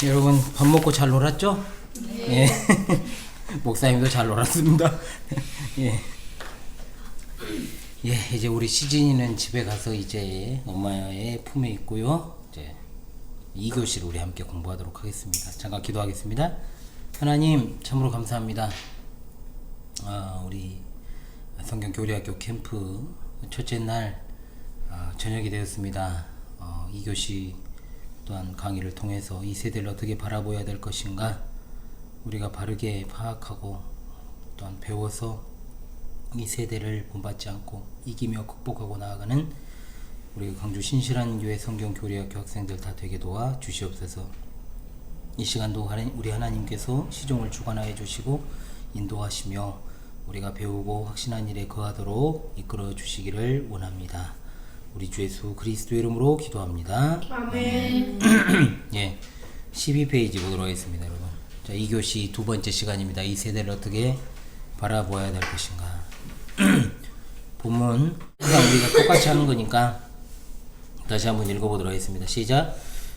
여러분 밥 먹고 잘 놀았죠? 네. 예. 목사님도 잘 놀았습니다. 예. 예, 이제 우리 시진이는 집에 가서 이제 엄마의 품에 있고요. 이제 2교시를 우리 함께 공부하도록 하겠습니다. 잠깐 기도하겠습니다. 하나님 참으로 감사합니다. 우리 성경교리학교 캠프 첫째 날 저녁이 되었습니다. 2교시 또한 강의를 통해서 이 세대를 어떻게 바라보아야 될 것인가 우리가 바르게 파악하고 또한 배워서 이 세대를 본받지 않고 이기며 극복하고 나아가는 우리 광주 신실한 교회 성경교리학교 학생들 다 되게 도와 주시옵소서. 이 시간도 우리 하나님께서 시종을 주관하여 주시고 인도하시며 우리가 배우고 확신한 일에 거하도록 이끌어 주시기를 원합니다. 우리 주 예수 그리스도의 이름으로 기도합니다. 아멘. 예, 12페이지 보도록 하겠습니다, 여러분. 자, 2교시 두 번째 시간입니다. 이 세대를 어떻게 바라보아야 될 것인가. 본문 항상 우리가 똑같이 하는 거니까 다시 한번 읽어보도록 하겠습니다. 시작.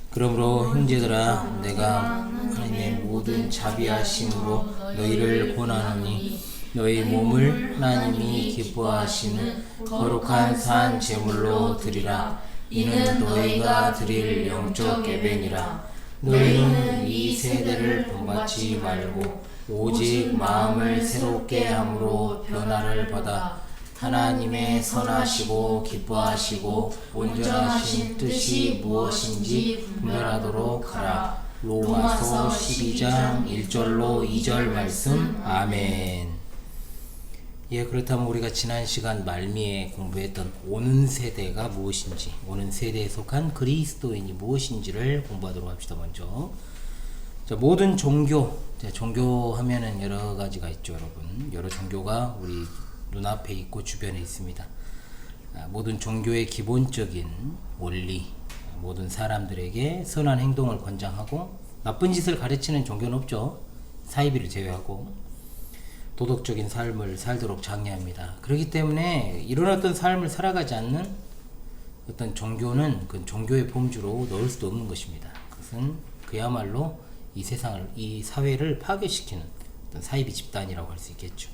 그러므로 형제들아, 내가 하나님의 모든 자비하심으로 너희를 권하노니 너희 몸을 하나님이 기뻐하시는 거룩한 산 제물로 드리라. 이는 너희가 드릴 영적 예배니라. 너희는 이 세대를 본받지 말고 오직 마음을 새롭게 함으로 변화를 받아 하나님의 선하시고 기뻐하시고 온전하신 뜻이 무엇인지 분별하도록 하라. 로마서 12장 1절로 2절 말씀. 아멘. 예, 그렇다면 우리가 지난 시간 말미에 공부했던 오는 세대가 무엇인지, 오는 세대에 속한 그리스도인이 무엇인지를 공부하도록 합시다. 먼저 자, 모든 종교, 종교 하면은 여러 가지가 있죠, 여러분. 여러 종교가 우리 눈앞에 있고 주변에 있습니다. 모든 종교의 기본적인 원리, 모든 사람들에게 선한 행동을 권장하고 나쁜 짓을 가르치는 종교는 없죠. 사이비를 제외하고 도덕적인 삶을 살도록 장려합니다. 그렇기 때문에 이런 어떤 삶을 살아가지 않는 어떤 종교는 그 종교의 범주로 넣을 수도 없는 것입니다. 그것은 그야말로 이 세상을, 이 사회를 파괴시키는 어떤 사이비 집단이라고 할 수 있겠죠.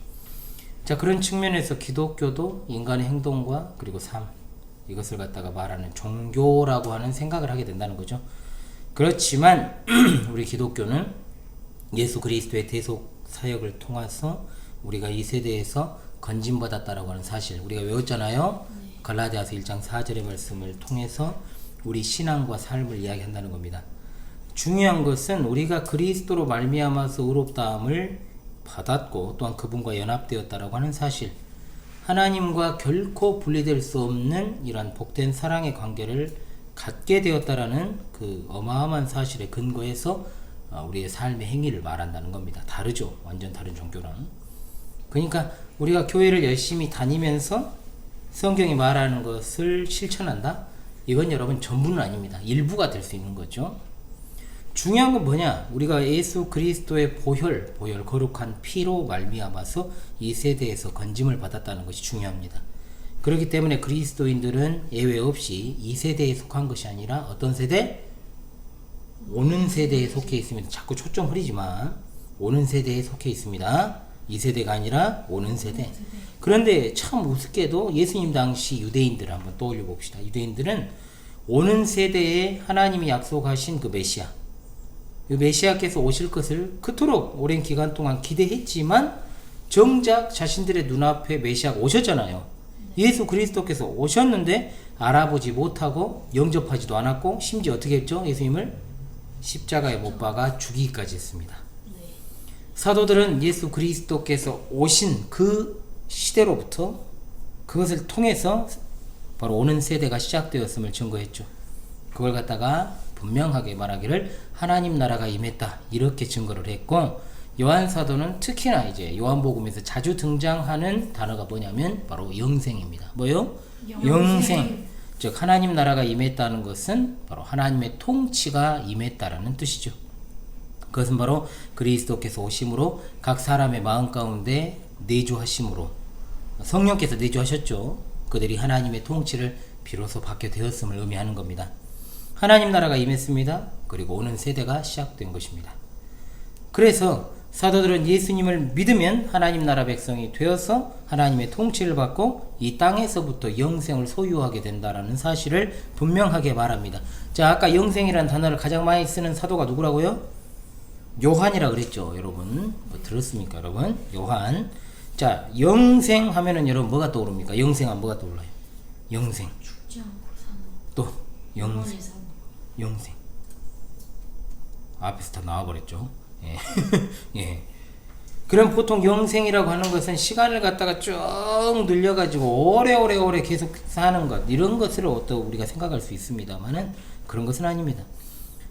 자, 그런 측면에서 기독교도 인간의 행동과 그리고 삶, 이것을 갖다가 말하는 종교라고 하는 생각을 하게 된다는 거죠. 그렇지만 우리 기독교는 예수 그리스도의 대속 사역을 통해서 우리가 이 세대에서 건진받았다라고 하는 사실 우리가 외웠잖아요. 갈라디아서 1장 4절의 말씀을 통해서 우리 신앙과 삶을 이야기한다는 겁니다. 중요한 것은 우리가 그리스도로 말미암아서 의롭다함을 받았고 또한 그분과 연합되었다라고 하는 사실, 하나님과 결코 분리될 수 없는 이러한 복된 사랑의 관계를 갖게 되었다라는 그 어마어마한 사실에 근거해서 우리의 삶의 행위를 말한다는 겁니다. 다르죠. 완전 다른 종교랑. 그러니까 우리가 교회를 열심히 다니면서 성경이 말하는 것을 실천한다? 이건 여러분 전부는 아닙니다. 일부가 될 수 있는 거죠. 중요한 건 뭐냐? 우리가 예수 그리스도의 보혈 거룩한 피로 말미암아서 이 세대에서 건짐을 받았다는 것이 중요합니다. 그렇기 때문에 그리스도인들은 예외 없이 이 세대에 속한 것이 아니라 어떤 세대? 오는 세대에 속해 있습니다. 자꾸 초점 흐리지만 오는 세대에 속해 있습니다. 이 세대가 아니라 오는 세대. 그런데 참 우습게도 예수님 당시 유대인들을 한번 떠올려 봅시다. 유대인들은 오는 세대에 하나님이 약속하신 그 메시아, 이 메시아께서 오실 것을 그토록 오랜 기간 동안 기대했지만 정작 자신들의 눈앞에 메시아가 오셨잖아요. 예수 그리스도께서 오셨는데 알아보지 못하고 영접하지도 않았고 심지어 어떻게 했죠? 예수님을 십자가에 못 박아 죽이기까지 했습니다. 사도들은 예수 그리스도께서 오신 그 시대로부터 그것을 통해서 바로 오는 세대가 시작되었음을 증거했죠. 그걸 갖다가 분명하게 말하기를 하나님 나라가 임했다 이렇게 증거를 했고, 요한 사도는 특히나 이제 요한복음에서 자주 등장하는 단어가 뭐냐면 바로 영생입니다. 뭐요? 영생. 즉 하나님 나라가 임했다는 것은 바로 하나님의 통치가 임했다라는 뜻이죠. 그것은 바로 그리스도께서 오심으로 각 사람의 마음 가운데 내주하심으로 성령께서 내주하셨죠. 그들이 하나님의 통치를 비로소 받게 되었음을 의미하는 겁니다. 하나님 나라가 임했습니다. 그리고 오는 세대가 시작된 것입니다. 그래서 사도들은 예수님을 믿으면 하나님 나라 백성이 되어서 하나님의 통치를 받고 이 땅에서부터 영생을 소유하게 된다라는 사실을 분명하게 말합니다. 자, 아까 영생이라는 단어를 가장 많이 쓰는 사도가 누구라고요? 요한이라 그랬죠. 여러분 뭐 들었습니까? 여러분 요한. 자, 영생 하면은 여러분 뭐가 떠오릅니까? 영생하면 뭐가 떠올라요? 영생. 죽지 않고 사는. 또 영생. 영원히 사는. 영생. 앞에서 다 나와버렸죠. 예. 예. 그럼 보통 영생이라고 하는 것은 시간을 갖다가 쭉 늘려가지고 오래 계속 사는 것, 이런 것을 또 우리가 생각할 수 있습니다만은 그런 것은 아닙니다.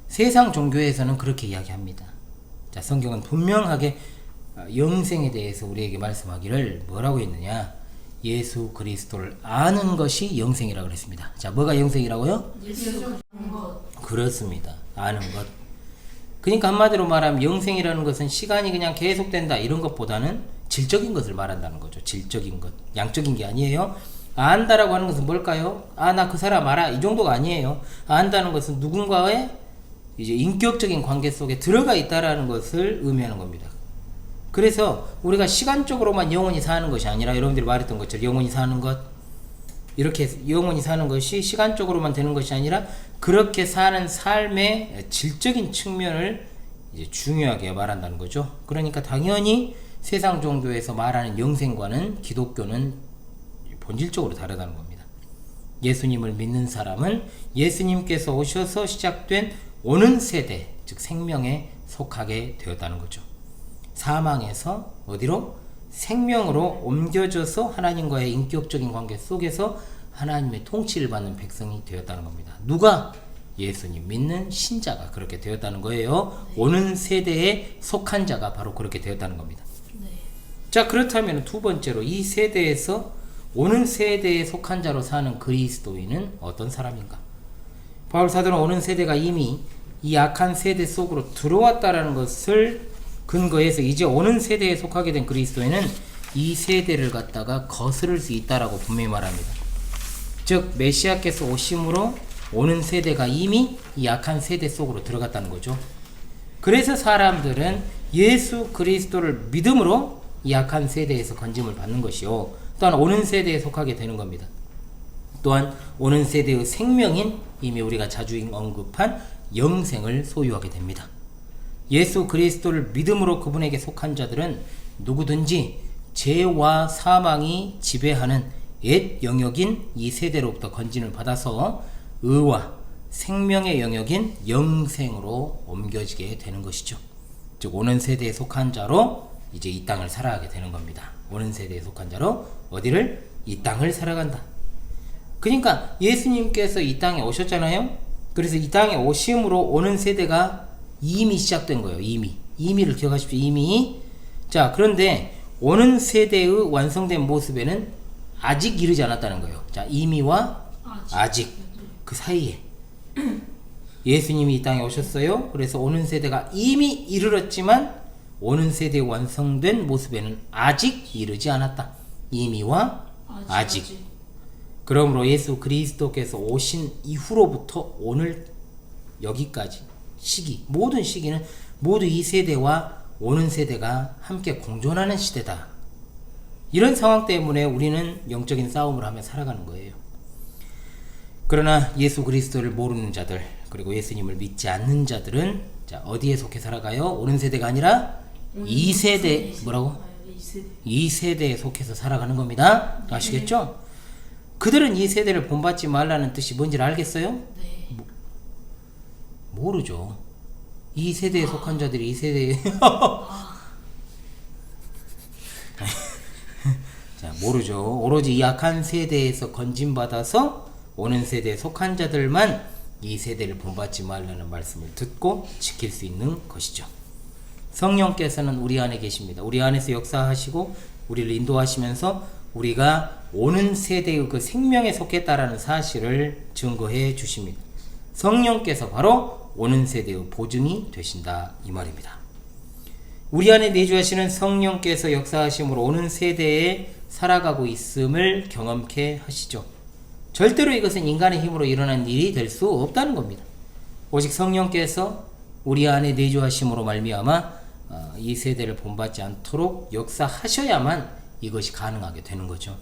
세상 종교에서는 그렇게 이야기합니다. 자, 성경은 분명하게 영생에 대해서 우리에게 말씀하기를 뭐라고 했느냐? 예수 그리스도를 아는 것이 영생이라고 그랬습니다. 자, 뭐가 영생이라고요? 예수를 아는 것. 그렇습니다. 아는 것. 그러니까 한마디로 말하면 영생이라는 것은 시간이 그냥 계속된다 이런 것보다는 질적인 것을 말한다는 거죠. 질적인 것. 양적인 게 아니에요. 안다라고 하는 것은 뭘까요? 아, 나 그 사람 알아. 이 정도가 아니에요. 안다는 것은 누군가의 이제 인격적인 관계 속에 들어가 있다라는 것을 의미하는 겁니다. 그래서 우리가 시간적으로만 영원히 사는 것이 아니라 여러분들이 말했던 것처럼 영원히 사는 것, 이렇게 영원히 사는 것이 시간적으로만 되는 것이 아니라 그렇게 사는 삶의 질적인 측면을 이제 중요하게 말한다는 거죠. 그러니까 당연히 세상 종교에서 말하는 영생과는 기독교는 본질적으로 다르다는 겁니다. 예수님을 믿는 사람은 예수님께서 오셔서 시작된 오는 세대, 즉 생명에 속하게 되었다는 거죠. 사망에서 어디로? 생명으로 옮겨져서 하나님과의 인격적인 관계 속에서 하나님의 통치를 받는 백성이 되었다는 겁니다. 누가? 예수님 믿는 신자가 그렇게 되었다는 거예요. 네. 오는 세대에 속한 자가 바로 그렇게 되었다는 겁니다. 네. 자, 그렇다면 두 번째로 이 세대에서 오는 세대에 속한 자로 사는 그리스도인은 어떤 사람인가? 바울 사도는 오는 세대가 이미 이 악한 세대 속으로 들어왔다라는 것을 근거해서 이제 오는 세대에 속하게 된 그리스도인은 이 세대를 갖다가 거스를 수 있다라고 분명히 말합니다. 즉 메시아께서 오심으로 오는 세대가 이미 이 악한 세대 속으로 들어갔다는 거죠. 그래서 사람들은 예수 그리스도를 믿음으로 이 악한 세대에서 건짐을 받는 것이요, 또한 오는 세대에 속하게 되는 겁니다. 또한 오는 세대의 생명인 이미 우리가 자주 언급한 영생을 소유하게 됩니다. 예수 그리스도를 믿음으로 그분에게 속한 자들은 누구든지 죄와 사망이 지배하는 옛 영역인 이 세대로부터 건진을 받아서 의와 생명의 영역인 영생으로 옮겨지게 되는 것이죠. 즉 오는 세대에 속한 자로 이제 이 땅을 살아가게 되는 겁니다. 오는 세대에 속한 자로 어디를? 이 땅을 살아간다. 그러니까 예수님께서 이 땅에 오셨잖아요. 그래서 이 땅에 오심으로 오는 세대가 이미 시작된 거예요. 이미를 기억하십시오. 이미. 자, 그런데 오는 세대의 완성된 모습에는 아직 이르지 않았다는 거예요. 자, 이미와 아직 그 사이에 예수님이 이 땅에 오셨어요. 그래서 오는 세대가 이미 이르렀지만 오는 세대에 완성된 모습에는 아직 이르지 않았다. 이미와 아직. 그러므로 예수 그리스도께서 오신 이후로부터 오늘 여기까지 시기, 모든 시기는 모두 이 세대와 오는 세대가 함께 공존하는 시대다. 이런 상황 때문에 우리는 영적인 싸움을 하며 살아가는 거예요. 그러나 예수 그리스도를 모르는 자들, 그리고 예수님을 믿지 않는 자들은 자, 어디에 속해 살아가요? 오는 세대가 아니라 이 세대, 뭐라고? 이 세대에 속해서 살아가는 겁니다. 아시겠죠? 그들은 이 세대를 본받지 말라는 뜻이 뭔지를 알겠어요? 네. 모르죠. 이 세대에 속한 자들이 이 세대에 자, 모르죠. 오로지 이 악한 세대에서 건진받아서 오는 세대에 속한 자들만 이 세대를 본받지 말라는 말씀을 듣고 지킬 수 있는 것이죠. 성령께서는 우리 안에 계십니다. 우리 안에서 역사하시고 우리를 인도하시면서 우리가 오는 세대의 그 생명에 속했다라는 사실을 증거해 주십니다. 성령께서 바로 오는 세대의 보증이 되신다 이 말입니다. 우리 안에 내주하시는 성령께서 역사하심으로 오는 세대에 살아가고 있음을 경험케 하시죠. 절대로 이것은 인간의 힘으로 일어난 일이 될 수 없다는 겁니다. 오직 성령께서 우리 안에 내주하심으로 말미암아 이 세대를 본받지 않도록 역사하셔야만 이것이 가능하게 되는 거죠.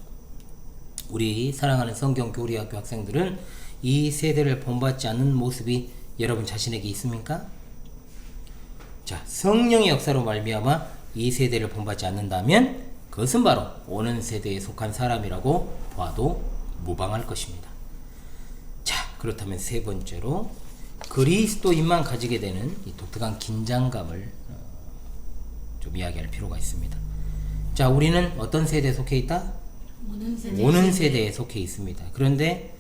우리 사랑하는 성경교리학교 학생들은 이 세대를 본받지 않는 모습이 여러분 자신에게 있습니까? 자, 성령의 역사로 말미암아 이 세대를 본받지 않는다면 그것은 바로 오는 세대에 속한 사람이라고 봐도 무방할 것입니다. 자, 그렇다면 세 번째로 그리스도인만 가지게 되는 이 독특한 긴장감을 좀 이야기할 필요가 있습니다. 자, 우리는 어떤 세대에 속해 있다? 오는 세대에 속해 있습니다. 그런데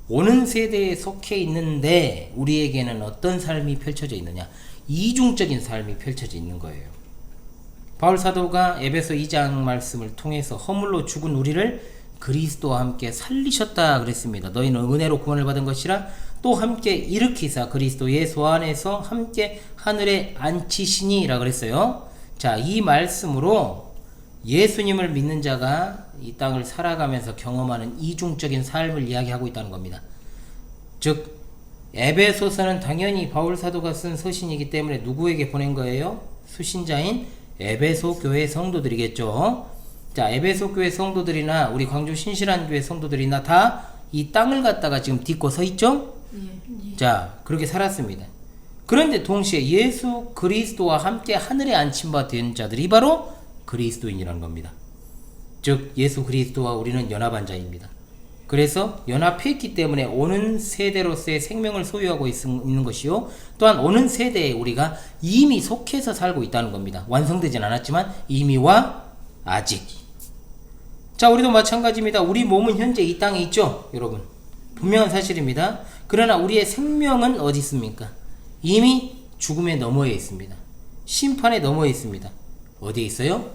오는 세대에 속해 있는데 우리에게는 어떤 삶이 펼쳐져 있느냐? 이중적인 삶이 펼쳐져 있는 거예요. 바울 사도가 에베소 2장 말씀을 통해서 허물로 죽은 우리를 그리스도와 함께 살리셨다 그랬습니다. 너희는 은혜로 구원을 받은 것이라 또 함께 일으키사 그리스도 예수 안에서 함께 하늘에 앉히시니 라 그랬어요. 자, 이 말씀으로 예수님을 믿는 자가 이 땅을 살아가면서 경험하는 이중적인 삶을 이야기하고 있다는 겁니다. 즉 에베소서는 당연히 바울 사도가 쓴 서신이기 때문에 누구에게 보낸 거예요? 수신자인 에베소 교회 성도들이겠죠. 자, 에베소 교회 성도들이나 우리 광주 신실한 교회 성도들이나 다 이 땅을 갖다가 지금 딛고 서 있죠? 자, 그렇게 살았습니다. 그런데 동시에 예수 그리스도와 함께 하늘에 앉힌 바 된 자들이 바로 그리스도인이라는 겁니다. 즉 예수 그리스도와 우리는 연합한 자입니다. 그래서 연합했기 때문에 오는 세대로서의 생명을 소유하고 있는 것이요, 또한 오는 세대에 우리가 이미 속해서 살고 있다는 겁니다. 완성되진 않았지만 이미와 아직. 자, 우리도 마찬가지입니다. 우리 몸은 현재 이 땅에 있죠, 여러분. 분명한 사실입니다. 그러나 우리의 생명은 어디 있습니까? 이미 죽음의 너머에 있습니다. 심판의 너머에 있습니다. 어디에 있어요?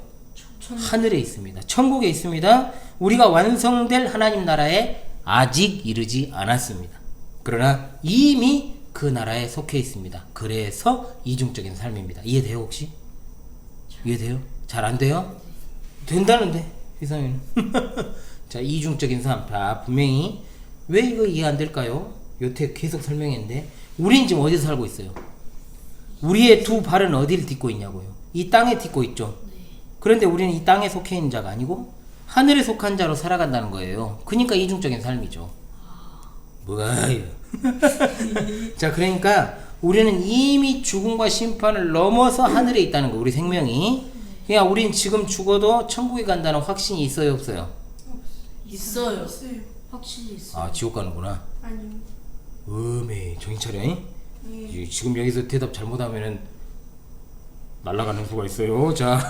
하늘에 있습니다. 천국에 있습니다. 우리가 완성될 하나님 나라에 아직 이르지 않았습니다. 그러나 이미 그 나라에 속해 있습니다. 그래서 이중적인 삶입니다. 이해돼요, 혹시? 이해돼요? 잘 안 돼요? 된다는데 세상에는. 자, 이중적인 삶. 다 분명히 왜 이거 이해 안 될까요? 여태 계속 설명했는데 우린 지금 어디서 살고 있어요? 우리의 두 발은 어디를 딛고 있냐고요? 이 땅에 딛고 있죠. 그런데 우리는 이 땅에 속해 있는 자가 아니고 하늘에 속한 자로 살아간다는 거예요. 그러니까 이중적인 삶이죠. 뭐가요? 자, 그러니까 우리는 이미 죽음과 심판을 넘어서 하늘에 있다는 거, 우리 생명이. 그냥 우린 지금 죽어도 천국에 간다는 확신이 있어요, 없어요? 있어요. 확실히 있어요. 아, 지옥 가는구나. 아니요. 정신 차려. 지금 여기서 대답 잘못하면은 날아가는 수가 있어요. 자,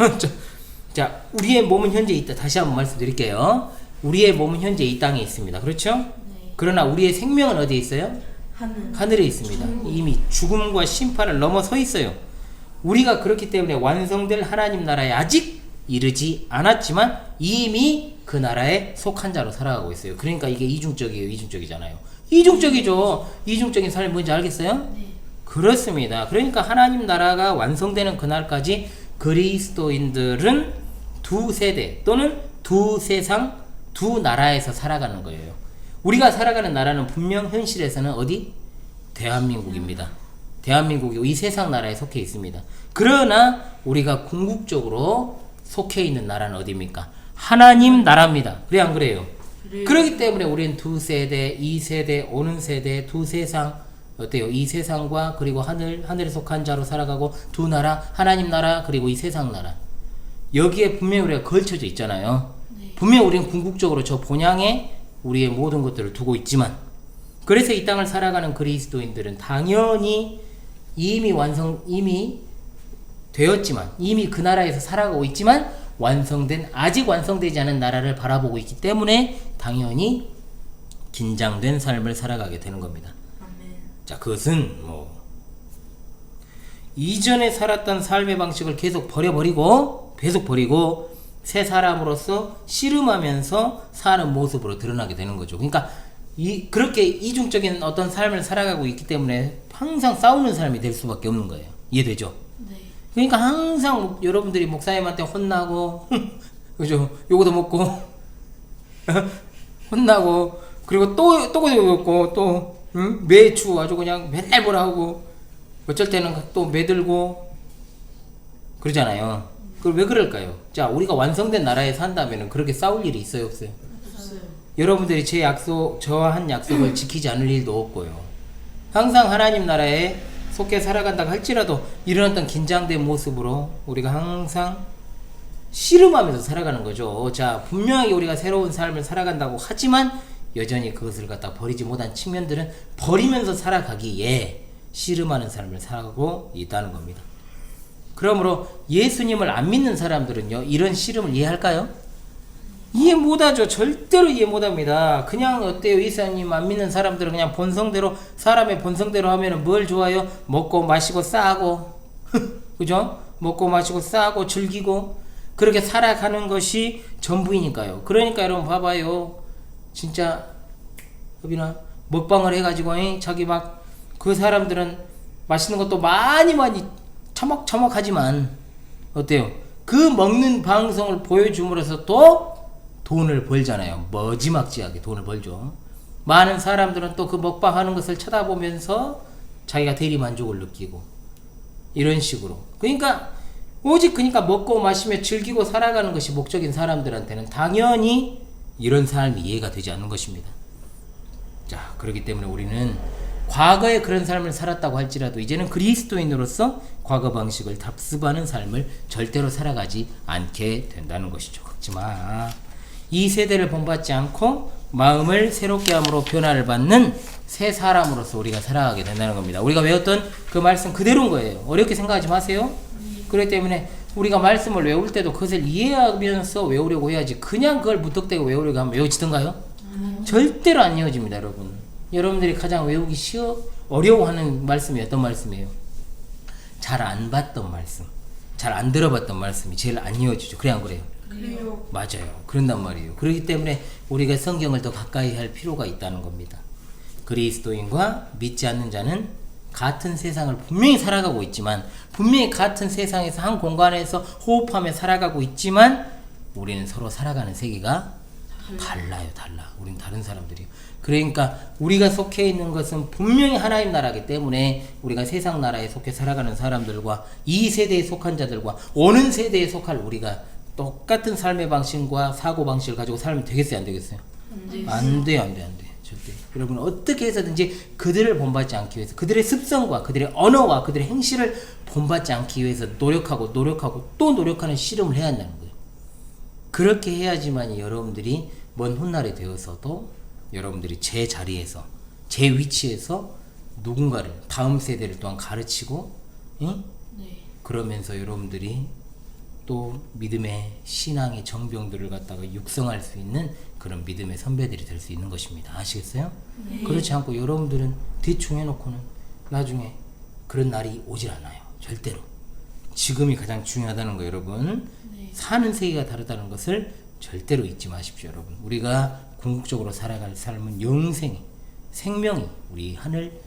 자, 우리의 몸은 현재 있다. 다시 한번 말씀드릴게요. 우리의 몸은 현재 이 땅에 있습니다. 그렇죠? 네. 그러나 우리의 생명은 어디에 있어요? 하늘에 있습니다. 이미 죽음과 심판을 넘어서 있어요. 우리가 그렇기 때문에 완성될 하나님 나라에 아직 이르지 않았지만 이미 그 나라에 속한 자로 살아가고 있어요. 그러니까 이게 이중적이에요. 이중적이잖아요. 이중적이죠. 이중적인 삶이 뭔지 알겠어요? 네. 그렇습니다. 그러니까 하나님 나라가 완성되는 그날까지 그리스도인들은 두 세대 또는 두 세상, 두 나라에서 살아가는 거예요. 우리가 살아가는 나라는 분명 현실에서는 어디? 대한민국입니다. 대한민국이 이 세상 나라에 속해 있습니다. 그러나 우리가 궁극적으로 속해 있는 나라는 어디입니까? 하나님 나라입니다. 그래 안 그래요? 그렇기 때문에 우리는 두 세대, 이 세대, 오는 세대, 두 세상, 어때요? 이 세상과 그리고 하늘에 속한 자로 살아가고 두 나라, 하나님 나라 그리고 이 세상 나라. 여기에 분명히 우리가 걸쳐져 있잖아요. 네. 분명히 우리는 궁극적으로 저 본향에 우리의 모든 것들을 두고 있지만, 그래서 이 땅을 살아가는 그리스도인들은 당연히 이미 되었지만, 이미 그 나라에서 살아가고 있지만 아직 완성되지 않은 나라를 바라보고 있기 때문에 당연히 긴장된 삶을 살아가게 되는 겁니다. 자, 그것은 이전에 살았던 삶의 방식을 계속 버리고 새 사람으로서 씨름하면서 사는 모습으로 드러나게 되는 거죠. 그러니까 그렇게 이중적인 어떤 삶을 살아가고 있기 때문에 항상 싸우는 삶이 될 수밖에 없는 거예요. 이해되죠? 네. 그러니까 항상 여러분들이 목사님한테 혼나고 그죠? 요거도 먹고 혼나고, 그리고 또 먹고, 또 응? 매주 아주 그냥 맨날 뭐라 하고 어쩔 때는 또 매들고 그러잖아요. 그걸 왜 그럴까요? 자, 우리가 완성된 나라에 산다면 그렇게 싸울 일이 있어요, 없어요? 없어요. 여러분들이 제 약속, 저와 한 약속을 지키지 않을 일도 없고요. 항상 하나님 나라에 속해 살아간다고 할지라도 이런 어떤 긴장된 모습으로 우리가 항상 씨름하면서 살아가는 거죠. 자, 분명히 우리가 새로운 삶을 살아간다고 하지만 여전히 그것을 갖다 버리지 못한 측면들은 버리면서 살아가기에 씨름하는 삶을 살아가고 있다는 겁니다. 그러므로 예수님을 안 믿는 사람들은요, 이런 씨름을 이해할까요? 이해 못하죠. 절대로 이해 못합니다. 그냥 어때요? 예수님 안 믿는 사람들은 그냥 본성대로, 사람의 본성대로 하면은 뭘 좋아요? 먹고 마시고 싸고 그죠? 먹고 마시고 싸고 즐기고 그렇게 살아가는 것이 전부이니까요. 그러니까 여러분 봐봐요. 진짜 흡이나 먹방을 해가지고 자기 막 그 사람들은 맛있는 것도 많이 처먹처먹하지만 어때요? 그 먹는 방송을 보여줌으로써 또 돈을 벌잖아요. 머지막지하게 돈을 벌죠. 많은 사람들은 또 그 먹방하는 것을 쳐다보면서 자기가 대리만족을 느끼고 이런 식으로. 그러니까 오직 먹고 마시며 즐기고 살아가는 것이 목적인 사람들한테는 당연히 이런 삶이 이해가 되지 않는 것입니다. 자, 그렇기 때문에 우리는 과거에 그런 삶을 살았다고 할지라도 이제는 그리스도인으로서 과거 방식을 답습하는 삶을 절대로 살아가지 않게 된다는 것이죠. 그렇지만 이 세대를 본받지 않고 마음을 새롭게 함으로 변화를 받는 새 사람으로서 우리가 살아가게 된다는 겁니다. 우리가 외웠던 그 말씀 그대로인 거예요. 어렵게 생각하지 마세요. 그렇기 때문에 우리가 말씀을 외울 때도 그것을 이해하면서 외우려고 해야지 그냥 그걸 무턱대고 외우려고 하면 외워지던가요? 절대로 안 이어집니다, 여러분. 여러분들이 가장 외우기 어려워하는 말씀이 어떤 말씀이에요? 잘 안 봤던 말씀, 잘 안 들어봤던 말씀이 제일 안 이어지죠. 그래 안 그래요? 그래요. 맞아요. 그런단 말이에요. 그렇기 때문에 우리가 성경을 더 가까이 할 필요가 있다는 겁니다. 그리스도인과 믿지 않는 자는 같은 세상을 분명히 살아가고 있지만, 분명히 같은 세상에서 한 공간에서 호흡하며 살아가고 있지만 우리는 서로 살아가는 세계가 달라요. 우린 다른 사람들이에요. 그러니까 우리가 속해 있는 것은 분명히 하나님 나라이기 때문에 우리가 세상 나라에 속해 살아가는 사람들과 이 세대에 속한 자들과 오는 세대에 속할 우리가 똑같은 삶의 방식과 사고 방식을 가지고 살면 되겠어요, 안 되겠어요? 안 돼요. 절대. 여러분 어떻게 해서든지 그들을 본받지 않기 위해서, 그들의 습성과 그들의 언어와 그들의 행실을 본받지 않기 위해서 노력하고 또 노력하는 씨름을 해야 한다는 거예요. 그렇게 해야지만 여러분들이 먼 훗날에 되어서도 여러분들이 제 자리에서, 제 위치에서 누군가를, 다음 세대를 또한 가르치고, 응? 네. 그러면서 여러분들이 또 믿음의 신앙의 정병들을 갖다가 육성할 수 있는 그런 믿음의 선배들이 될 수 있는 것입니다. 아시겠어요? 네. 그렇지 않고 여러분들은 대충 해놓고는 나중에 그런 날이 오질 않아요. 절대로. 지금이 가장 중요하다는 거 여러분. 네. 사는 세계가 다르다는 것을 절대로 잊지 마십시오, 여러분. 우리가 궁극적으로 살아갈 삶은 영생이, 생명이 우리 하늘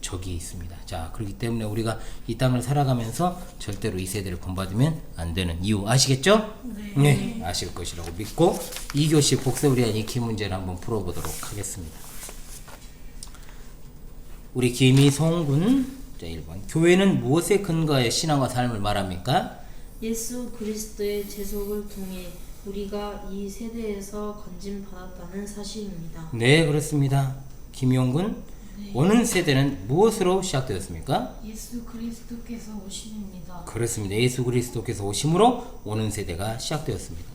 저기에 있습니다. 자, 그렇기 때문에 우리가 이 땅을 살아가면서 절대로 이 세대를 본받으면 안 되는 이유 아시겠죠? 네, 아실 것이라고 믿고 2교시 복습을 위한 익히 문제를 한번 풀어보도록 하겠습니다. 우리 김희송 군, 자 1번. 교회는 무엇에 근거하여 신앙과 삶을 말합니까? 예수 그리스도의 제속을 통해 우리가 이 세대에서 건짐받았다는 사실입니다. 네, 그렇습니다. 김용군, 네. 오는 세대는 무엇으로 시작되었습니까? 예수 그리스도께서 오심입니다. 그렇습니다. 예수 그리스도께서 오심으로 오는 세대가 시작되었습니다.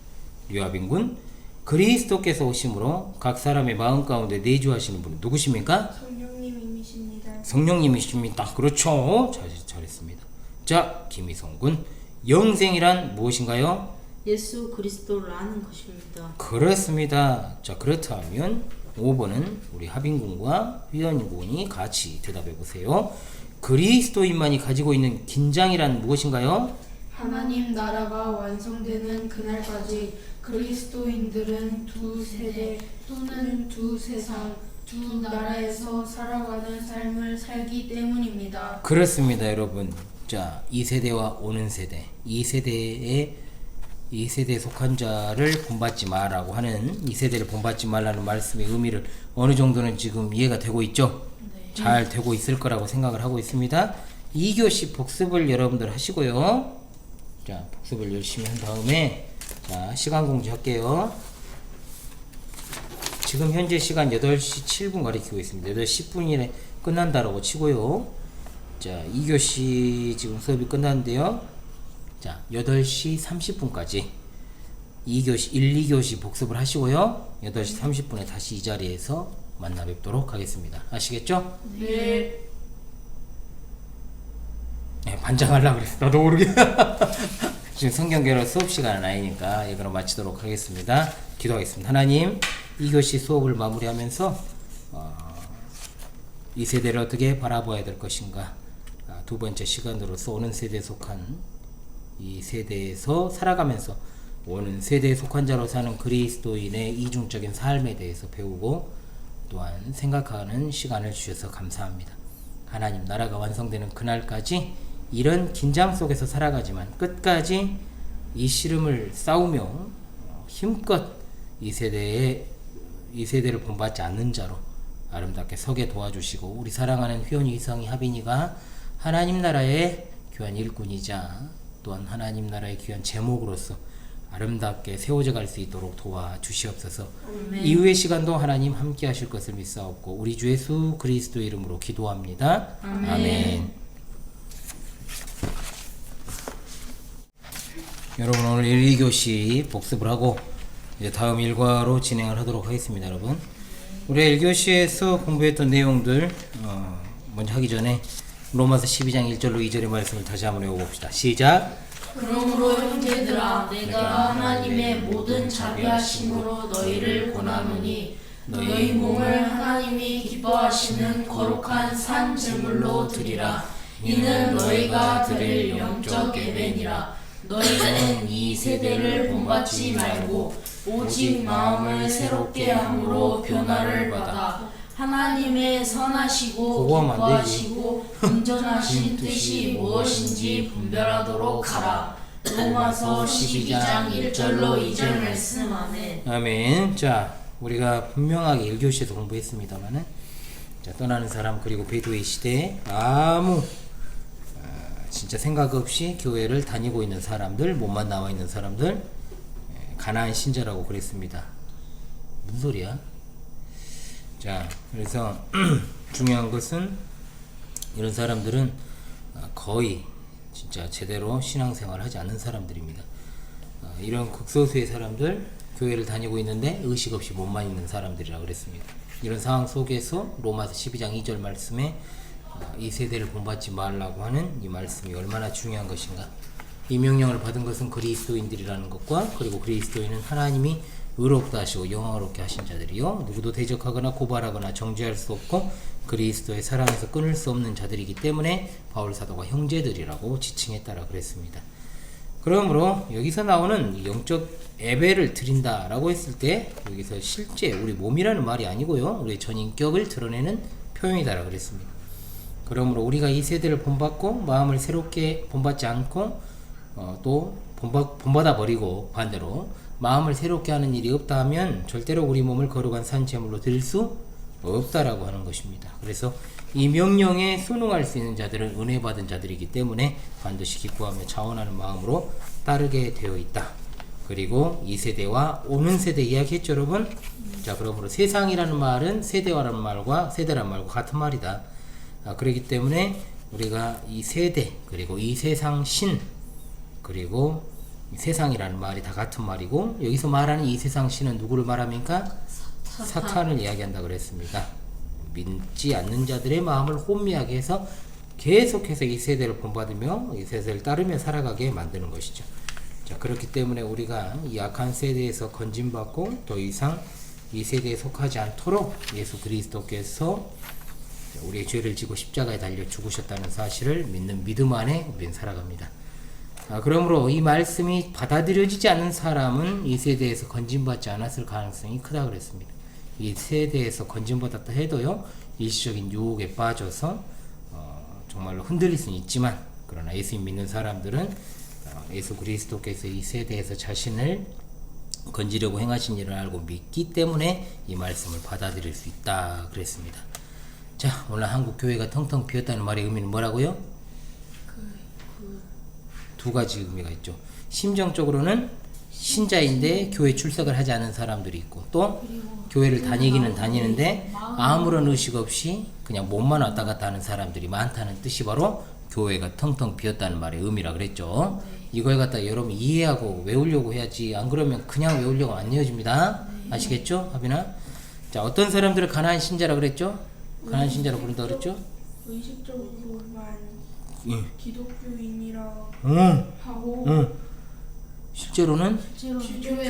류아빈군, 그리스도께서 오심으로 각 사람의 마음 가운데 내주하시는 분은 누구십니까? 성령님이십니다. 성령님이십니다. 그렇죠. 잘했습니다. 자, 김희성군, 영생이란 무엇인가요? 예수 그리스도를 아는 것입니다. 그렇습니다. 자, 그렇다면 5번은 우리 하빈군과 휘연군이 같이 대답해 보세요. 그리스도인만이 가지고 있는 긴장이란 무엇인가요? 하나님 나라가 완성되는 그날까지 그리스도인들은 두 세대 또는 두 세상, 두 나라에서 살아가는 삶을 살기 때문입니다. 그렇습니다, 여러분. 자, 이 세대와 오는 세대, 이 세대에 속한 자를 본받지 마라고 하는, 이 세대를 본받지 말라는 말씀의 의미를 어느 정도는 지금 이해가 되고 있죠? 네. 잘 되고 있을 거라고 생각을 하고 있습니다. 2교시 복습을 여러분들 하시고요. 자, 복습을 열심히 한 다음에 자, 시간 공지할게요. 지금 현재 시간 8시 7분 가리키고 있습니다. 8시 10분이래 끝난다라고 치고요. 자, 2교시 지금 수업이 끝났는데요. 자, 8시 30분까지 2교시 1, 2교시 복습을 하시고요. 8시 30분에 다시 이 자리에서 만나 뵙도록 하겠습니다. 아시겠죠? 네. 네, 반장하려고 그랬어. 나도 모르게. 지금 성경계로 수업 시간은 아니니까 이거로 마치도록 하겠습니다. 기도하겠습니다. 하나님, 2교시 수업을 마무리하면서 이 세대를 어떻게 바라봐야 될 것인가, 두 번째 시간으로서 오는 세대에 속한 이 세대에서 살아가면서 오는 세대에 속한 자로 사는 그리스도인의 이중적인 삶에 대해서 배우고 또한 생각하는 시간을 주셔서 감사합니다. 하나님, 나라가 완성되는 그날까지 이런 긴장 속에서 살아가지만 끝까지 이 씨름을 싸우며 힘껏 이 세대를 본받지 않는 자로 아름답게 서게 도와주시고, 우리 사랑하는 휘원이, 희성이, 하빈이가 하나님 나라의 귀한 일꾼이자 또한 하나님 나라의 귀한 제목으로서 아름답게 세워져 갈 수 있도록 도와주시옵소서. 이후의 시간도 하나님 함께 하실 것을 믿사옵고 우리 주 예수 그리스도의 이름으로 기도합니다. 아멘. 여러분, 오늘 1, 2교시 복습을 하고 이제 다음 일과로 진행을 하도록 하겠습니다. 여러분, 우리 1교시에서 공부했던 내용들 먼저 하기 전에 로마서 12장 1절로 2절의 말씀을 다시 한번 외워봅시다. 시작. 그러므로 형제들아, 내가 하나님의 모든 자비하심으로 너희를 권하노니 너희 몸을 하나님이 기뻐하시는 거룩한 산 제물로 드리라. 이는 너희가 드릴 영적 예배니라. 너희는 이 세대를 본받지 말고 오직 마음을 새롭게 함으로 변화를 받아 하나님의 선하시고 그거 하면 안 되지. 기뻐하시고 온전하신 뜻이 무엇인지 분별하도록 하라. 로마서 12장 1절로 2절 말씀. 아멘. 아멘. 자, 우리가 분명하게 1교시에서 공부했습니다만은, 자, 떠나는 사람 그리고 배도의 시대에 아무 진짜 생각 없이 교회를 다니고 있는 사람들, 몸만 나와 있는 사람들, 가나안 신자라고 그랬습니다. 무슨 소리야? 자, 그래서 중요한 것은 이런 사람들은 거의 진짜 제대로 신앙생활을 하지 않는 사람들입니다. 이런 극소수의 사람들, 교회를 다니고 있는데 의식 없이 몸만 있는 사람들이라고 그랬습니다. 이런 상황 속에서 로마서 12장 2절 말씀에 이 세대를 본받지 말라고 하는 이 말씀이 얼마나 중요한 것인가. 이 명령을 받은 것은 그리스도인들이라는 것과, 그리고 그리스도인은 하나님이 의롭다 하시고 영화롭게 하신 자들이요, 누구도 대적하거나 고발하거나 정죄할 수 없고 그리스도의 사랑에서 끊을 수 없는 자들이기 때문에 바울 사도가 형제들이라고 지칭했다라 그랬습니다. 그러므로 여기서 나오는 영적 예배를 드린다라고 했을 때 여기서 실제 우리 몸이라는 말이 아니고요, 우리의 전인격을 드러내는 표현이다라 그랬습니다. 그러므로 우리가 이 세대를 본받고 마음을 새롭게 본받지 않고 또 본받아 버리고 반대로 마음을 새롭게 하는 일이 없다 하면 절대로 우리 몸을 거룩한 산 제물로 드릴 수 없다라고 하는 것입니다. 그래서 이 명령에 순응할 수 있는 자들은 은혜 받은 자들이기 때문에 반드시 기뻐하며 자원하는 마음으로 따르게 되어 있다. 그리고 이 세대와 오는 세대 이야기했죠, 여러분? 자, 그러므로 세상이라는 말은 세대라는 말과 같은 말이다. 그렇기 때문에 우리가 이 세대, 그리고 이 세상 신, 그리고 세상이라는 말이 다 같은 말이고, 여기서 말하는 이 세상 신은 누구를 말합니까? 사탄을 이야기한다 그랬습니다. 믿지 않는 자들의 마음을 혼미하게 해서 계속해서 이 세대를 본받으며 이 세대를 따르며 살아가게 만드는 것이죠. 자, 그렇기 때문에 우리가 이 악한 세대에서 건진받고 더 이상 이 세대에 속하지 않도록 예수 그리스도께서 우리의 죄를 지고 십자가에 달려 죽으셨다는 사실을 믿는 믿음 안에 우리는 살아갑니다. 그러므로 이 말씀이 받아들여지지 않는 사람은 이 세대에서 건진받지 않았을 가능성이 크다 그랬습니다. 이 세대에서 건진받았다 해도요, 일시적인 유혹에 빠져서 정말로 흔들릴 수는 있지만, 그러나 예수님 믿는 사람들은 예수 그리스도께서 이 세대에서 자신을 건지려고 행하신 일을 알고 믿기 때문에 이 말씀을 받아들일 수 있다 그랬습니다. 자, 오늘 한국 교회가 텅텅 비었다는 말의 의미는 뭐라고요? 두 가지 의미가 있죠. 심정적으로는 신자인데 교회 출석을 하지 않은 사람들이 있고, 또 교회를 다니기는 다니는데 아무런 의식 없이 그냥 몸만 왔다 갔다 하는 사람들이 많다는 뜻이 바로 교회가 텅텅 비었다는 말의 의미라 그랬죠. 이걸 갖다 여러분 이해하고 외우려고 해야지, 안 그러면 그냥 외우려고 안 외워집니다. 아시겠죠, 하빈아? 자, 어떤 사람들을 가난한 신자라 그랬죠? 가난한 신자로 부른다 그랬죠? 의식적으로만 예. 기독교인이라 응. 하고 응. 실제로는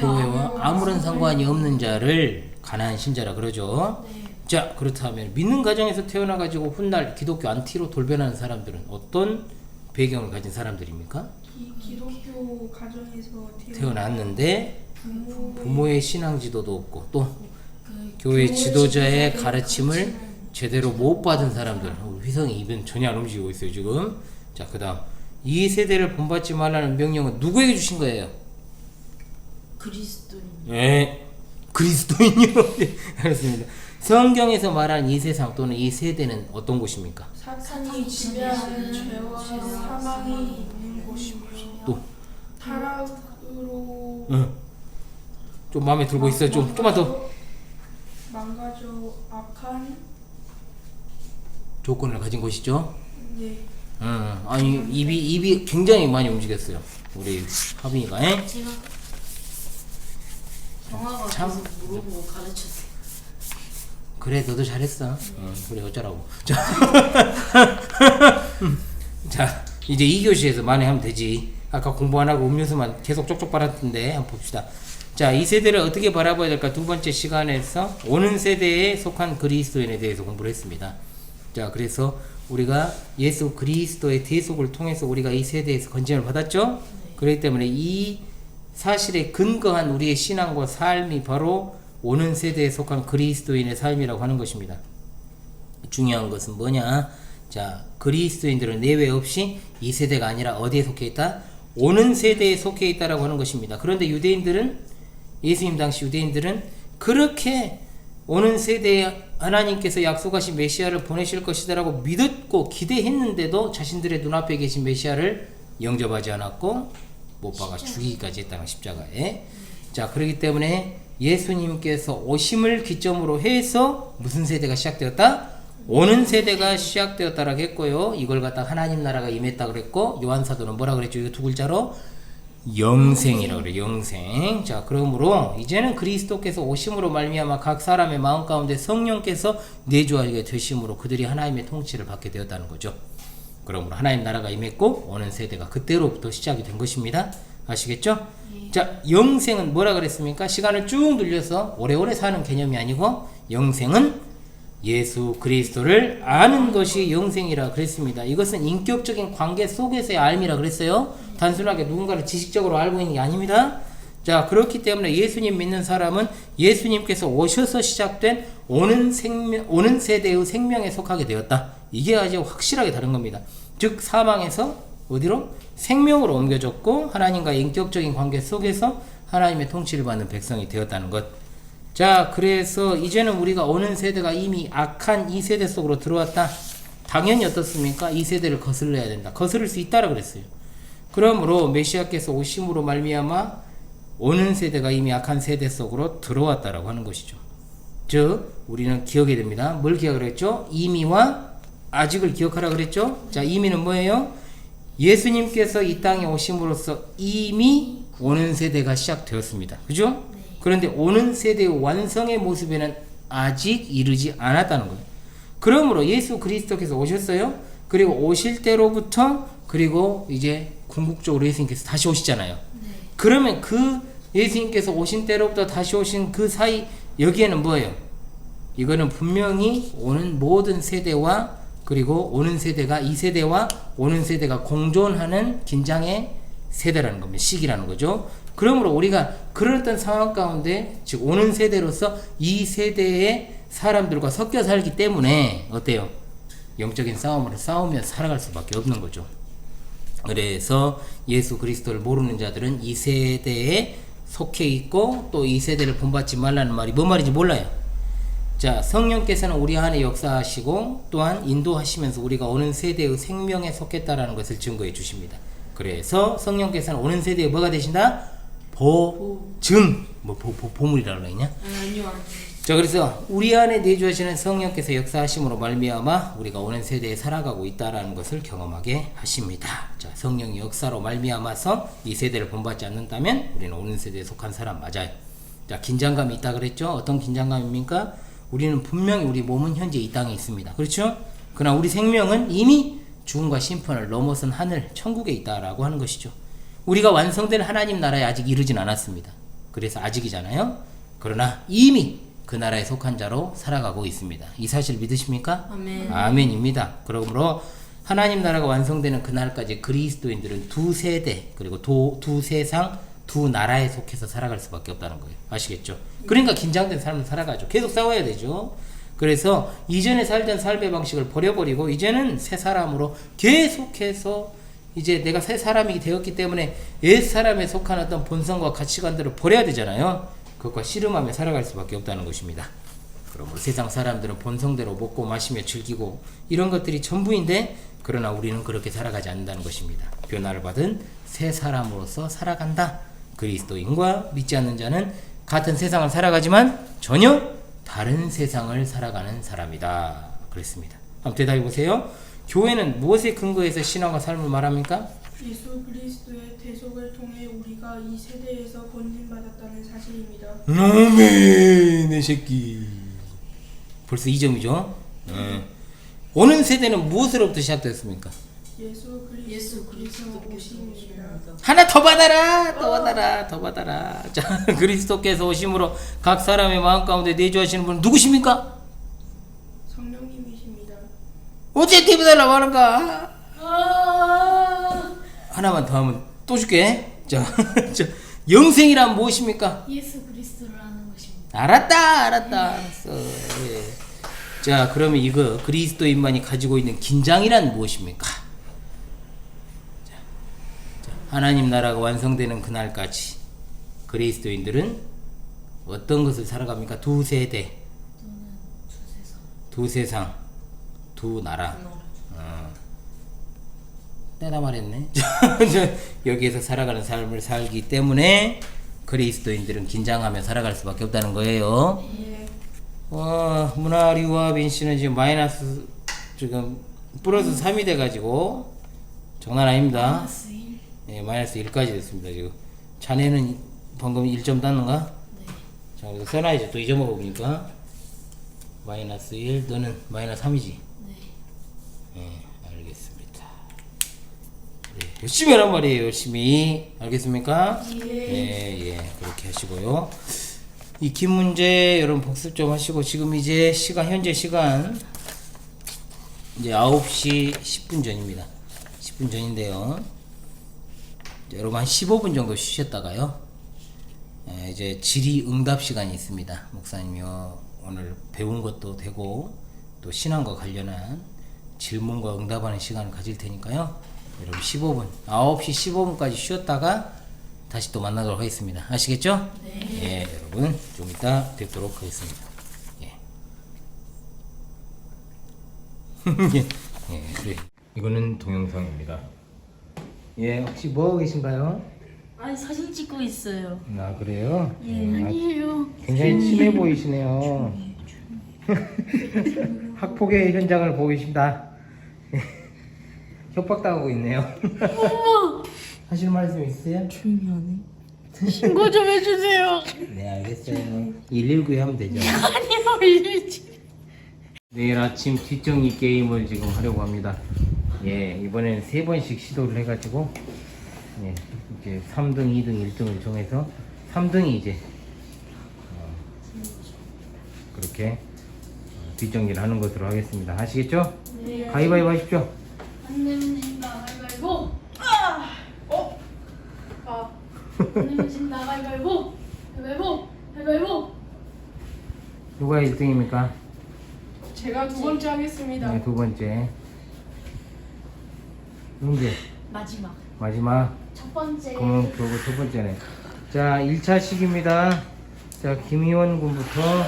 교회와 아무런 상관이 없는 자를 가난한 신자라 그러죠. 자, 그렇다면 믿는 가정에서 태어나가지고 훗날 기독교 안티로 돌변하는 사람들은 어떤 배경을 가진 사람들입니까? 기독교 가정에서 태어났는데 부모 부모의 신앙 지도도 없고, 또 교회 지도자의 가르침을 제대로 못 받은 사람들. 우리 휘성이 입은 전혀 안 움직이고 있어요 지금. 자, 그 다음 이 세대를 본받지 말라는 명령은 누구에게 주신 거예요? 그리스도인. 네, 그리스도인이요. 네, 알겠습니다. 성경에서 말하는 이 세상 또는 이 세대는 어떤 곳입니까? 사탄이 지배하는 죄와 사망이 있는 곳이며 또 타락으로 좀 마음에 들고 있어요. 좀만 더 망가져 악한 조건을 가진 곳이죠. 네. 아니 입이 굉장히 많이 움직였어요. 우리 하빈이가. 에? 제가 정화가 참. 계속 물어보고 가르쳤어요. 그래, 너도 잘했어. 그래, 어쩌라고. 자, 자, 이제 2교시에서 만회하면 되지. 아까 공부 안 하고 음료수만 계속 쪽쪽 빨았던데 한번 봅시다. 자, 이 세대를 어떻게 바라봐야 될까? 두 번째 시간에서 오는 세대에 속한 그리스도인에 대해서 공부를 했습니다. 자, 그래서 우리가 예수 그리스도의 대속을 통해서 우리가 이 세대에서 건짐을 받았죠? 그렇기 때문에 이 사실에 근거한 우리의 신앙과 삶이 바로 오는 세대에 속한 그리스도인의 삶이라고 하는 것입니다. 중요한 것은 뭐냐? 자, 그리스도인들은 예외 없이 이 세대가 아니라 어디에 속해 있다? 오는 세대에 속해 있다라고 하는 것입니다. 그런데 유대인들은, 예수님 당시 유대인들은 그렇게 오는 세대에 하나님께서 약속하신 메시아를 보내실 것이다라고 믿었고 기대했는데도 자신들의 눈앞에 계신 메시아를 영접하지 않았고 못 박아 죽이기까지 했다는 십자가에. 자, 그렇기 때문에 예수님께서 오심을 기점으로 해서 무슨 세대가 시작되었다? 오는 세대가 시작되었다라고 했고요. 이걸 갖다 하나님 나라가 임했다 그랬고, 요한사도는 뭐라 그랬죠? 이거 두 글자로 영생이라고 그래요. 영생. 자, 그러므로 이제는 그리스도께서 오심으로 말미암아 각 사람의 마음 가운데 성령께서 내주하게 되심으로 그들이 하나님의 통치를 받게 되었다는 거죠. 그러므로 하나님 나라가 임했고 오는 세대가 그때로부터 시작이 된 것입니다. 아시겠죠? 자, 영생은 뭐라 그랬습니까? 시간을 쭉 늘려서 오래오래 사는 개념이 아니고, 영생은 예수 그리스도를 아는 것이 영생이라 그랬습니다. 이것은 인격적인 관계 속에서의 알미라 그랬어요. 단순하게 누군가를 지식적으로 알고 있는 게 아닙니다. 자, 그렇기 때문에 예수님 믿는 사람은 예수님께서 오셔서 시작된 오는 세대의 생명에 속하게 되었다. 이게 아주 확실하게 다른 겁니다. 즉, 사망에서 어디로? 생명으로 옮겨졌고 하나님과의 인격적인 관계 속에서 하나님의 통치를 받는 백성이 되었다는 것. 자, 그래서 이제는 우리가 오는 세대가 이미 악한 이 세대 속으로 들어왔다. 당연히 어떻습니까? 이 세대를 거슬러야 된다. 거스를 수 있다라 그랬어요. 그러므로 메시아께서 오심으로 말미암아 오는 세대가 이미 악한 세대 속으로 들어왔다라고 하는 것이죠. 즉, 우리는 기억해야 됩니다. 뭘 기억을 했죠? 이미와 아직을 기억하라 그랬죠? 자, 이미는 뭐예요? 예수님께서 이 땅에 오심으로써 이미 오는 세대가 시작되었습니다. 그죠? 그런데 오는 세대의 완성의 모습에는 아직 이르지 않았다는 거예요. 그러므로 예수 그리스도께서 오셨어요. 그리고 오실 때로부터, 그리고 이제 궁극적으로 예수님께서 다시 오시잖아요. 그러면 그 예수님께서 오신 때로부터 다시 오신 그 사이, 여기에는 뭐예요? 이거는 분명히 오는 모든 세대와, 그리고 오는 세대가 이 세대와 오는 세대가 공존하는 긴장의 세대라는 겁니다. 시기라는 거죠. 그러므로 우리가 그런 어떤 상황 가운데, 즉 오는 세대로서 이 세대의 사람들과 섞여 살기 때문에 어때요? 영적인 싸움을 싸우며 살아갈 수밖에 없는 거죠. 그래서 예수 그리스도를 모르는 자들은 이 세대에 속해 있고, 또 이 세대를 본받지 말라는 말이 뭔 말인지 몰라요. 자, 성령께서는 우리 안에 역사하시고 또한 인도하시면서 우리가 오는 세대의 생명에 속했다라는 것을 증거해 주십니다. 그래서 성령께서는 오는 세대의 뭐가 되신다? 보증. 뭐 보물이라고 그러냐? 아니요. 자, 그래서 우리 안에 내주하시는 성령께서 역사하심으로 말미암아 우리가 오는 세대에 살아가고 있다라는 것을 경험하게 하십니다. 자, 성령의 역사로 말미암아서 이 세대를 본받지 않는다면 우리는 오는 세대에 속한 사람 맞아요. 자, 긴장감이 있다 그랬죠? 어떤 긴장감입니까? 우리는 분명히 우리 몸은 현재 이 땅에 있습니다. 그렇죠? 그러나 우리 생명은 이미 죽음과 심판을 넘어선 하늘, 천국에 있다라고 하는 것이죠. 우리가 완성된 하나님 나라에 아직 이르진 않았습니다. 그래서 아직이잖아요. 그러나 이미 그 나라에 속한 자로 살아가고 있습니다. 이 사실 믿으십니까? 아멘. 아멘입니다. 그러므로 하나님 나라가 완성되는 그날까지 그리스도인들은 두 세대 그리고 두 세상 두 나라에 속해서 살아갈 수밖에 없다는 거예요. 아시겠죠? 그러니까 긴장된 삶을 살아가죠. 계속 싸워야 되죠. 그래서 이전에 살던 삶의 방식을 버려버리고 이제는 새 사람으로 계속해서 이제 내가 새 사람이 되었기 때문에 옛 사람에 속한 어떤 본성과 가치관들을 버려야 되잖아요. 그것과 씨름하며 살아갈 수밖에 없다는 것입니다. 그러므로 세상 사람들은 본성대로 먹고 마시며 즐기고 이런 것들이 전부인데 그러나 우리는 그렇게 살아가지 않는다는 것입니다. 변화를 받은 새 사람으로서 살아간다. 그리스도인과 믿지 않는 자는 같은 세상을 살아가지만 전혀 다른 세상을 살아가는 사람이다. 그랬습니다. 한번 대답해 보세요. 교회는 무엇에 근거해서 신앙과 삶을 말합니까? 예수 그리스도의 대속을 통해 우리가 이 세대에서 건진받았다는 사실입니다. 노메 내 새끼. 벌써 2점이죠. 오는 세대는 무엇으로부터 시작됐습니까? 예수 그리스도 오심입니다. 하나 더 받아라, 더 받아라, 더 받아라. 자, 그리스도께서 오심으로 각 사람의 마음 가운데 내주하시는 분은 누구십니까? 성령님이십니다. 어째 띠부달라고 하는가? 하나만 더 하면 또 줄게. 자, 영생이란 무엇입니까? 예수 그리스도를 아는 것입니다. 알았어. 예. 자, 그러면 이거 그리스도인만이 가지고 있는 긴장이란 무엇입니까? 자, 하나님 나라가 완성되는 그날까지 그리스도인들은 어떤 것을 살아갑니까? 두 세대, 두 세상, 두 나라. 내가 말했네. 여기에서 살아가는 삶을 살기 때문에 그리스도인들은 긴장하며 살아갈 수밖에 없다는 거예요. 예. 와, 문화리와 빈씨는 지금 마이너스 지금 플러스 3이 돼가지고 장난 아닙니다. 예, 마이너스 1까지 됐습니다. 지금 자네는 방금 1점 땄는가? 네. 자, 그래서 써놔야지. 또 잊어먹어 보니까 마이너스 1, 너는 마이너스 3이지. 네. 예, 알겠습니다. 네, 열심히 하란 말이에요. 열심히. 알겠습니까? 예, 그렇게 하시고요. 이 긴 문제 여러분 복습 좀 하시고 지금 이제 현재 시간 이제 9시 10분 전입니다. 10분 전인데요. 여러분 한 15분 정도 쉬셨다가요. 이제 질의 응답 시간이 있습니다. 목사님이 오늘 배운 것도 되고 또 신앙과 관련한 질문과 응답하는 시간을 가질 테니까요. 여러분 15분, 9시 15분까지 쉬었다가 다시 또 만나도록 하겠습니다. 아시겠죠? 네. 예, 여러분 좀 이따 뵙도록 하겠습니다. 예. 예, 그래. 이거는 동영상입니다. 예, 혹시 뭐 하고 계신가요? 아니 사진 찍고 있어요. 아, 그래요? 아니에요. 굉장히 친해 보이시네요. 학폭의 현장을 보고 계십니다. 협박당하고 있네요. 하실 말씀 있으세요? 조용히 하네. 신고 좀 해주세요. 네, 알겠어요. 119에 하면 되죠. 아니요 일지. 내일 아침 뒷정리 게임을 지금 하려고 합니다. 예, 이번에는 3번씩 시도를 해가지고 예, 이제 3등, 2등, 1등을 정해서 3등이 이제 그렇게 뒷정리를 하는 것으로 하겠습니다. 아시겠죠? 네. 가위바위보 하십시오. 안 내면 진다 가위바위보. 안 내면 진다 가위바위보. 가위바위보. 누가 1등입니까? 제가 두 번째 하겠습니다. 네, 두 번째. 형제 마지막. 첫 번째. 그러면 그거 첫 번째네. 자, 1차식입니다. 자, 김희원 군부터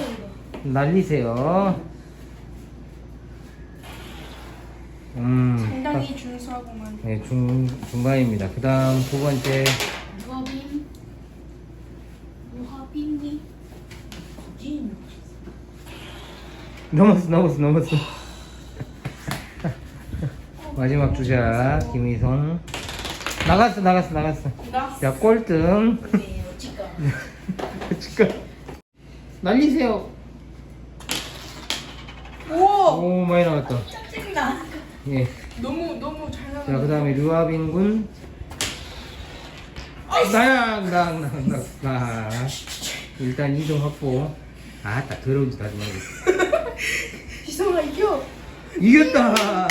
날리세요. 상당히 준수하고만. 네, 중간입니다. 그 다음 두 번째. 루하빈이 넘었어. 마지막 주자, 김희성. 나갔어. 자, 꼴등. 지금. 날리세요. 오, 많이 나왔다. 예. 너무 잘 자, 나가. 그 다음에 류하빈군. 나. 일단 2등 확보. 딱 더러운 짓 하지 말고. 희성아 이겨. 이겼다!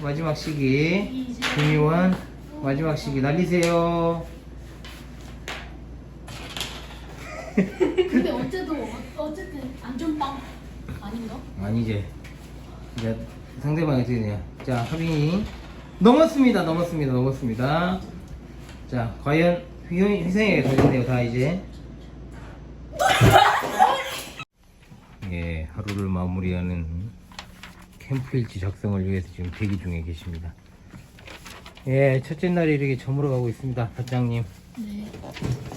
마지막 시기. 김희원. 마지막 시기 날리세요. 근데 어쨌든 안전빵 아닌가? 아니지. 이제 상대방이 어떻게 되냐. 자, 하빈이. 넘었습니다. 자, 과연 희생에게 걸리네요, 다 이제. 예, 하루를 마무리하는 캠프일지 작성을 위해서 지금 대기 중에 계십니다. 예, 첫째 날이 이렇게 저물어 가고 있습니다. 반장님, 네.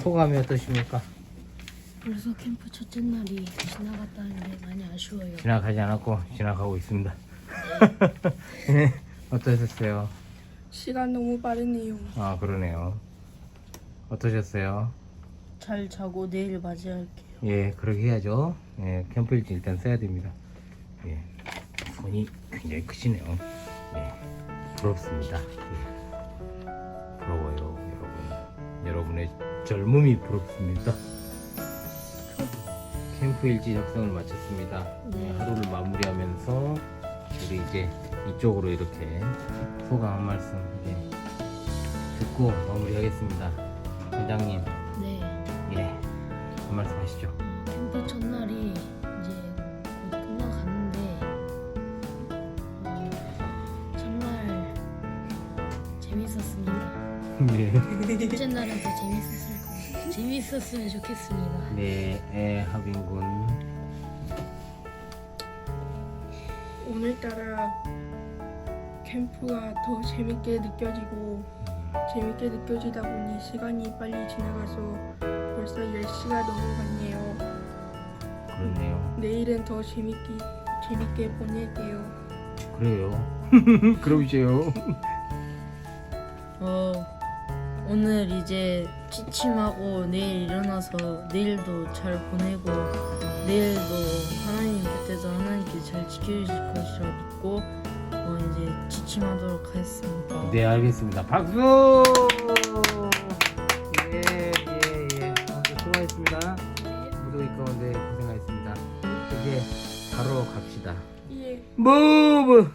소감이 어떠십니까? 벌써 캠프 첫째 날이 지나갔다는데 많이 아쉬워요. 지나가지 않았고 지나가고 있습니다. 네, 어떠셨어요? 시간 너무 빠르네요. 아, 그러네요. 어떠셨어요? 잘 자고 내일 맞이할게요. 예, 그렇게 해야죠. 예, 캠프일지 일단 써야 됩니다. 예, 손이 굉장히 크시네요. 예, 부럽습니다. 예, 부러워요, 여러분. 여러분의 젊음이 부럽습니다. 캠프일지 작성을 마쳤습니다. 예, 하루를 마무리하면서 우리 이제 이쪽으로 이렇게 소감 한 말씀 이제 듣고 마무리하겠습니다. 원장님, 네. 예, 한 말씀 하시죠. 캠프 첫날이 이제 곧 끝나가는데 정말 재밌었습니다. 네. 첫째 날은 더 재밌었으면 좋겠습니다. 네, 하빈군. 오늘따라 캠프가 더 재밌게 느껴지다 보니 시간이 빨리 지나가서 벌써 10시가 넘어갔네요. 그렇네요. 내일은 더 재밌게 보낼게요. 그래요. 그러세요. 오늘 이제 취침하고 내일 일어나서 내일도 잘 보내고 내일도 하나님 곁에서 하나님께 잘 지켜주실 것이라 믿고 이제 취침하도록 하겠습니다. 네, 알겠습니다. 박수! 예. 아무튼 수고하셨습니다. 무더위 가운데 고생하셨습니다. 이제 바로 갑시다. 예. 무브!